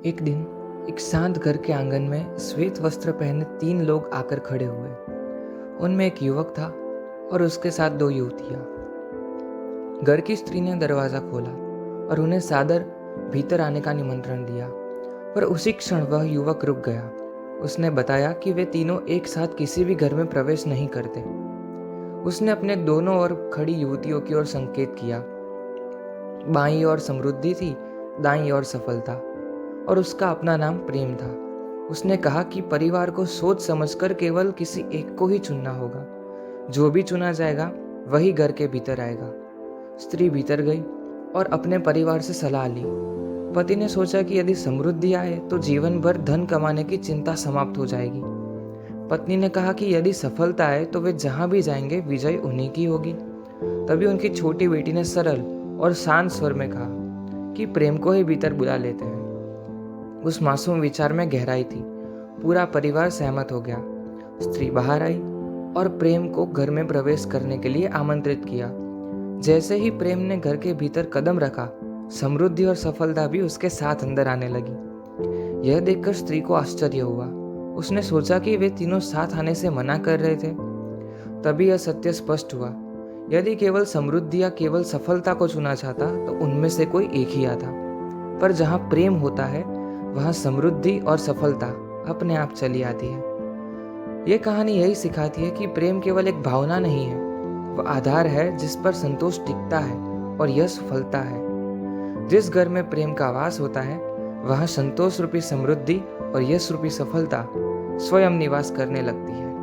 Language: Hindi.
एक दिन एक शांत घर के आंगन में श्वेत वस्त्र पहने 3 लोग आकर खड़े हुए। उनमें एक युवक था और उसके साथ 2 युवतियां। घर की स्त्री ने दरवाजा खोला और उन्हें सादर भीतर आने का निमंत्रण दिया, पर उसी क्षण वह युवक रुक गया। उसने बताया कि वे तीनों एक साथ किसी भी घर में प्रवेश नहीं करते। उसने अपने दोनों ओर खड़ी युवतियों की ओर संकेत किया। बाईं ओर समृद्धि थी, दाईं ओर सफलता, और उसका अपना नाम प्रेम था। उसने कहा कि परिवार को सोच समझकर केवल किसी एक को ही चुनना होगा। जो भी चुना जाएगा वही घर के भीतर आएगा। स्त्री भीतर गई और अपने परिवार से सलाह ली। पति ने सोचा कि यदि समृद्धि आए तो जीवन भर धन कमाने की चिंता समाप्त हो जाएगी। पत्नी ने कहा कि यदि सफलता आए तो वे जहां भी जाएंगे विजय उन्हीं की होगी। तभी उनकी छोटी बेटी ने सरल और शांत स्वर में कहा कि प्रेम को ही भीतर बुला लेते हैं। उस मासूम विचार में गहराई थी। पूरा परिवार सहमत हो गया। स्त्री बाहर आई और प्रेम को घर में प्रवेश करने के लिए आमंत्रित किया। जैसे ही प्रेम ने घर के भीतर कदम रखा, समृद्धि और सफलता भी उसके साथ अंदर आने लगी। यह देखकर स्त्री को आश्चर्य हुआ। उसने सोचा कि वे तीनों साथ आने से मना कर रहे थे। तभी यह सत्य स्पष्ट हुआ। यदि केवल समृद्धि या केवल सफलता को चुना चाहता तो उनमें से कोई एक ही आता, पर जहाँ प्रेम होता है वहाँ समृद्धि और सफलता अपने आप चली आती है। ये कहानी यही सिखाती है कि प्रेम केवल एक भावना नहीं है, वह आधार है जिस पर संतोष टिकता है और यश फलता है। जिस घर में प्रेम का वास होता है वहाँ संतोष रूपी समृद्धि और यश रूपी सफलता स्वयं निवास करने लगती है।